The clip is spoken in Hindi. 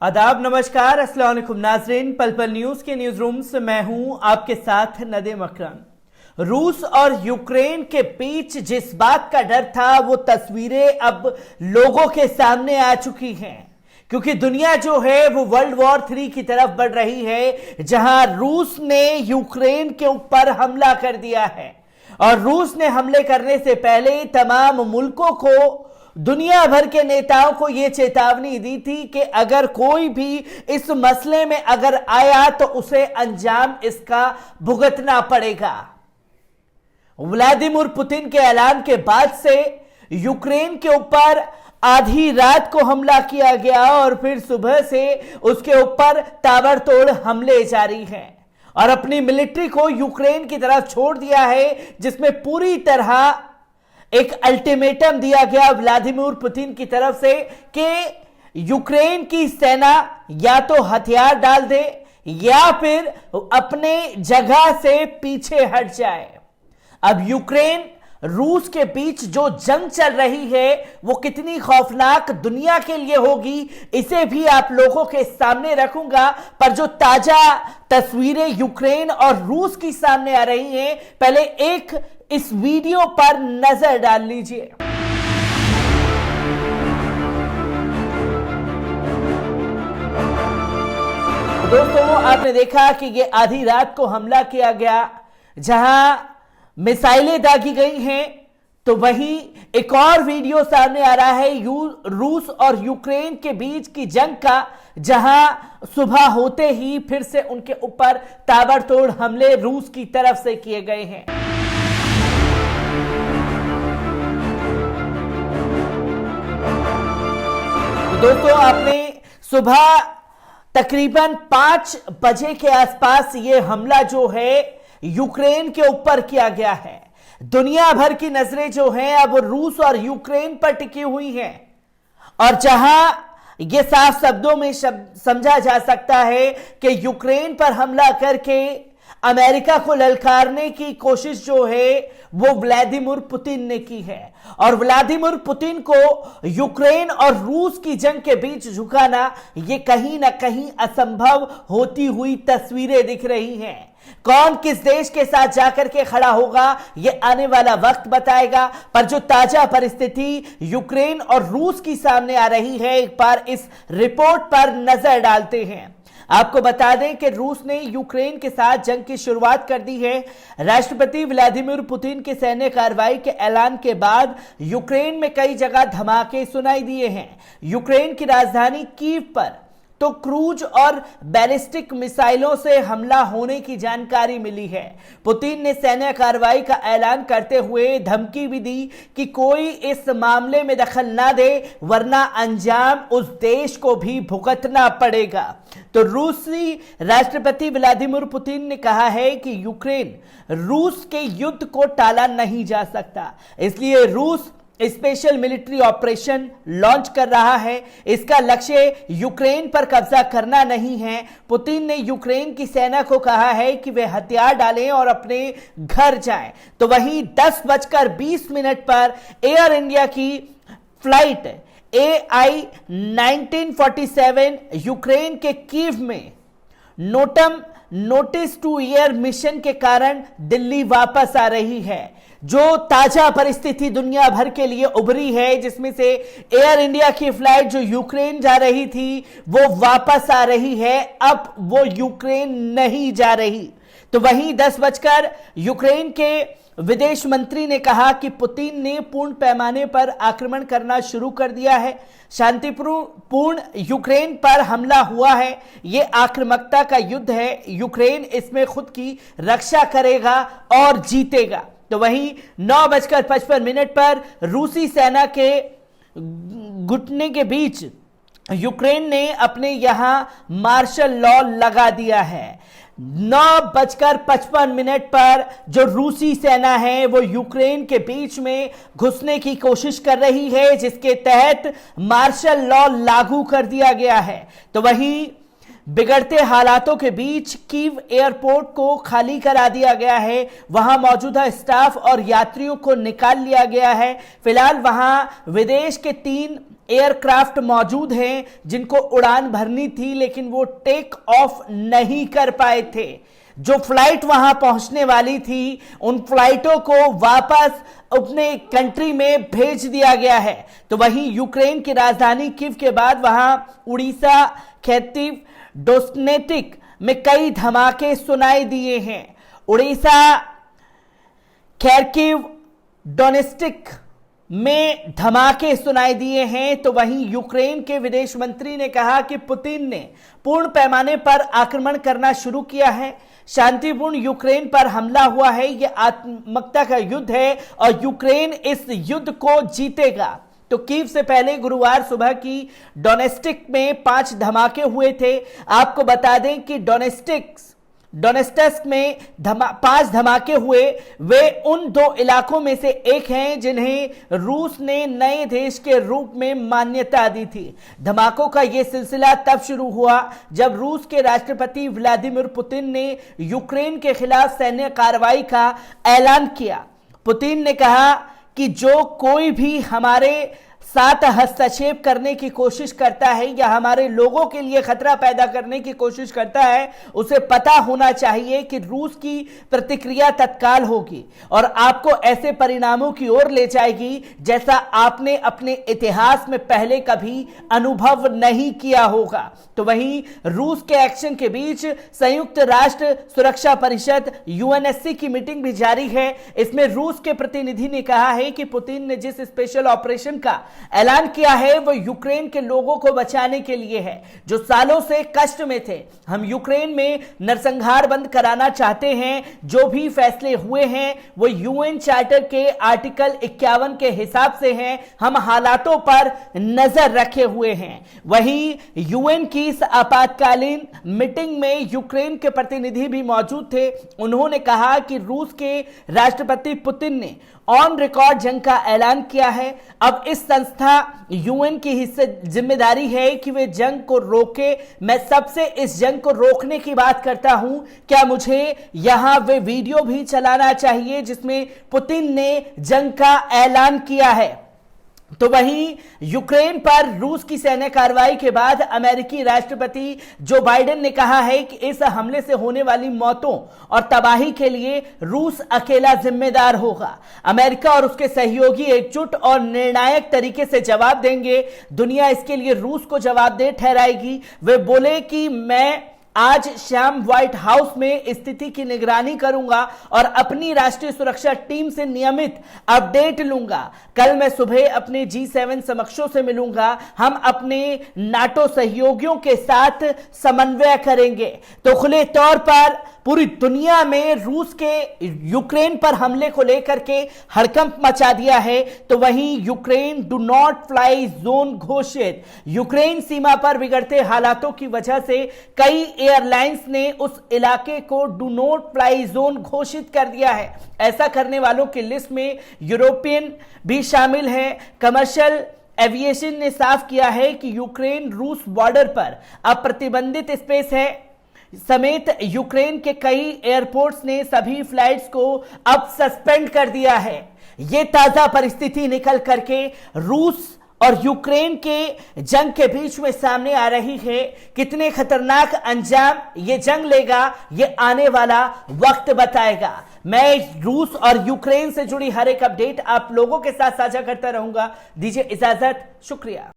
आदाब, नमस्कार, अस्सलाम वालेकुम नाज़रीन। पल पल न्यूज के न्यूज रूम से मैं हूं आपके साथ नदीम अकरम। रूस और यूक्रेन के बीच जिस बात का डर था वो तस्वीरें अब लोगों के सामने आ चुकी हैं, क्योंकि दुनिया जो है वो वर्ल्ड वॉर 3 की तरफ बढ़ रही है, जहां रूस ने यूक्रेन के ऊपर हमला कर दिया है। और रूस ने हमले करने से पहले तमाम मुल्कों को, दुनिया भर के नेताओं को यह चेतावनी दी थी कि अगर कोई भी इस मसले में अगर आया तो उसे अंजाम इसका भुगतना पड़ेगा। व्लादिमीर पुतिन के ऐलान के बाद से यूक्रेन के ऊपर आधी रात को हमला किया गया और फिर सुबह से उसके ऊपर ताबड़तोड़ हमले जारी हैं और अपनी मिलिट्री को यूक्रेन की तरफ छोड़ दिया है, जिसमें पूरी तरह एक अल्टीमेटम दिया गया व्लादिमीर पुतिन की तरफ से कि यूक्रेन की सेना या तो हथियार डाल दे या फिर अपने जगह से पीछे हट जाए। अब यूक्रेन रूस के बीच जो जंग चल रही है वो कितनी खौफनाक दुनिया के लिए होगी, इसे भी आप लोगों के सामने रखूंगा। पर जो ताजा तस्वीरें यूक्रेन और रूस की सामने आ रही हैं, पहले एक इस वीडियो पर नजर डाल लीजिए। दोस्तों, आपने देखा कि ये आधी रात को हमला किया गया, जहां मिसाइलें दागी गई हैं, तो वहीं एक और वीडियो सामने आ रहा है रूस और यूक्रेन के बीच की जंग का, जहां सुबह होते ही फिर से उनके ऊपर ताबड़तोड़ हमले रूस की तरफ से किए गए हैं। दोस्तों, आपने सुबह तकरीबन 5 बजे के आसपास ये हमला जो है यूक्रेन के ऊपर किया गया है। दुनिया भर की नजरें जो हैं अब रूस और यूक्रेन पर टिकी हुई हैं, और जहां यह साफ शब्दों में समझा जा सकता है कि यूक्रेन पर हमला करके अमेरिका को ललकारने की कोशिश जो है वो व्लादिमीर पुतिन ने की है। और व्लादिमीर पुतिन को यूक्रेन और रूस की जंग के बीच झुकाना ये कहीं ना कहीं असंभव होती हुई तस्वीरें दिख रही हैं। कौन किस देश के साथ जाकर के खड़ा होगा ये आने वाला वक्त बताएगा, पर जो ताजा परिस्थिति यूक्रेन और रूस की सामने आ रही है, एक बार इस रिपोर्ट पर नजर डालते हैं। आपको बता दें कि रूस ने यूक्रेन के साथ जंग की शुरुआत कर दी है। राष्ट्रपति व्लादिमीर पुतिन के सैन्य कार्रवाई के ऐलान के बाद यूक्रेन में कई जगह धमाके सुनाई दिए हैं। यूक्रेन की राजधानी कीव पर तो क्रूज और बैलिस्टिक मिसाइलों से हमला होने की जानकारी मिली है। पुतिन ने सैन्य कार्रवाई का ऐलान करते हुए धमकी भी दी कि कोई इस मामले में दखल ना दे, वरना अंजाम उस देश को भी भुगतना पड़ेगा। तो रूसी राष्ट्रपति व्लादिमीर पुतिन ने कहा है कि यूक्रेन रूस के युद्ध को टाला नहीं जा सकता, इसलिए रूस स्पेशल मिलिट्री ऑपरेशन लॉन्च कर रहा है। इसका लक्ष्य यूक्रेन पर कब्जा करना नहीं है। पुतिन ने यूक्रेन की सेना को कहा है कि वे हथियार डालें और अपने घर जाएं। तो वहीं 10:20 पर एयर इंडिया की फ्लाइट AI 1947 यूक्रेन के कीव में नोटिस टू एयर मिशन के कारण दिल्ली वापस आ रही है। जो ताजा परिस्थिति दुनिया भर के लिए उभरी है, जिसमें से एयर इंडिया की फ्लाइट जो यूक्रेन जा रही थी वो वापस आ रही है, अब वो यूक्रेन नहीं जा रही। तो वहीं 10 बजकर यूक्रेन के विदेश मंत्री ने कहा कि पुतिन ने पूर्ण पैमाने पर आक्रमण करना शुरू कर दिया है। शांतिपूर्ण यूक्रेन पर हमला हुआ है, यह आक्रामकता का युद्ध है। यूक्रेन इसमें खुद की रक्षा करेगा और जीतेगा। तो वहीं 9:55 पर रूसी सेना के घुटने के बीच यूक्रेन ने अपने यहां मार्शल लॉ लगा दिया है। 9:55 पर जो रूसी सेना है वो यूक्रेन के बीच में घुसने की कोशिश कर रही है, जिसके तहत मार्शल लॉ लागू कर दिया गया है। तो वहीं बिगड़ते हालातों के बीच कीव एयरपोर्ट को खाली करा दिया गया है। वहां मौजूदा स्टाफ और यात्रियों को निकाल लिया गया है। फिलहाल वहां विदेश के 3 एयरक्राफ्ट मौजूद हैं जिनको उड़ान भरनी थी, लेकिन वो टेक ऑफ नहीं कर पाए थे। जो फ्लाइट वहां पहुंचने वाली थी, उन फ्लाइटों को वापस अपने कंट्री में भेज दिया गया है। तो वहीं यूक्रेन की राजधानी कीव के बाद वहां उड़ीसा, खैतीव, डोनेस्टिक में कई धमाके सुनाई दिए हैं। उड़ीसा, खैरकीव, डोनेस्टिक में धमाके सुनाई दिए हैं। तो वहीं यूक्रेन के विदेश मंत्री ने कहा कि पुतिन ने पूर्ण पैमाने पर आक्रमण करना शुरू किया है, शांतिपूर्ण यूक्रेन पर हमला हुआ है, यह आत्महत्या का युद्ध है और यूक्रेन इस युद्ध को जीतेगा। तो कीव से पहले गुरुवार सुबह की डोनेस्टिक में 5 धमाके हुए थे। आपको बता दें कि डोनेस्टस्क में 5 धमाके हुए। वे उन 2 इलाकों में से एक हैं जिन्हें रूस ने नए देश के रूप में मान्यता दी थी। धमाकों का यह सिलसिला तब शुरू हुआ जब रूस के राष्ट्रपति व्लादिमीर पुतिन ने यूक्रेन के खिलाफ सैन्य कार्रवाई का ऐलान किया। पुतिन ने कहा कि जो कोई भी हमारे साथ हस्तक्षेप करने की कोशिश करता है या हमारे लोगों के लिए खतरा पैदा करने की कोशिश करता है, उसे पता होना चाहिए कि रूस की प्रतिक्रिया तत्काल होगी और आपको ऐसे परिणामों की ओर ले जाएगी जैसा आपने अपने इतिहास में पहले कभी अनुभव नहीं किया होगा। तो वहीं रूस के एक्शन के बीच संयुक्त राष्ट्र सुरक्षा परिषद यूएनएससी की मीटिंग भी जारी है। इसमें रूस के प्रतिनिधि ने कहा है कि पुतिन ने जिस स्पेशल ऑपरेशन का ऐलान किया है वो यूक्रेन के लोगों को बचाने के लिए है जो सालों से कष्ट में थे। हम यूक्रेन में नरसंहार बंद कराना चाहते हैं। जो भी फैसले हुए हैं वो यूएन चार्टर के आर्टिकल 51 के हिसाब से हैं। हम हालातों पर नजर रखे हुए हैं। वहीं यूएन की इस आपातकालीन मीटिंग में यूक्रेन के प्रतिनिधि भी मौजूद थे। उन्होंने कहा कि रूस के राष्ट्रपति पुतिन ने ऑन रिकॉर्ड जंग का ऐलान किया है। अब इस संस्था यूएन की जिम्मेदारी है कि वे जंग को रोके। मैं सबसे इस जंग को रोकने की बात करता हूं। क्या मुझे यहां वे वीडियो भी चलाना चाहिए जिसमें पुतिन ने जंग का ऐलान किया है। तो वहीं यूक्रेन पर रूस की सैन्य कार्रवाई के बाद अमेरिकी राष्ट्रपति जो बाइडेन ने कहा है कि इस हमले से होने वाली मौतों और तबाही के लिए रूस अकेला जिम्मेदार होगा। अमेरिका और उसके सहयोगी एकजुट और निर्णायक तरीके से जवाब देंगे। दुनिया इसके लिए रूस को जवाबदेह ठहराएगी। वे बोले कि मैं आज शाम व्हाइट हाउस में स्थिति की निगरानी करूंगा और अपनी राष्ट्रीय सुरक्षा टीम से नियमित अपडेट लूंगा। कल मैं सुबह अपने G7 समकक्षों से मिलूंगा। हम अपने नाटो सहयोगियों के साथ समन्वय करेंगे। तो खुले तौर पर पूरी दुनिया में रूस के यूक्रेन पर हमले को लेकर के हड़कंप मचा दिया है। तो वहीं Ukraine do not fly zone घोषित। यूक्रेन सीमा पर बिगड़ते हालातों की वजह से कई एयरलाइंस ने उस इलाके को डू नॉट फ्लाई जोन घोषित कर दिया है। ऐसा करने वालों की लिस्ट में यूरोपियन भी शामिल है। कमर्शियल एविएशन ने साफ किया है कि यूक्रेन रूस बॉर्डर पर अब प्रतिबंधित स्पेस है समेत यूक्रेन के कई एयरपोर्ट्स ने सभी फ्लाइट्स को अब सस्पेंड कर दिया है। यह ताजा परिस्थिति निकल करके रूस और यूक्रेन के जंग के बीच में सामने आ रही है। कितने खतरनाक अंजाम ये जंग लेगा ये आने वाला वक्त बताएगा। मैं रूस और यूक्रेन से जुड़ी हर एक अपडेट आप लोगों के साथ साझा करता रहूंगा। दीजिए इजाजत, शुक्रिया।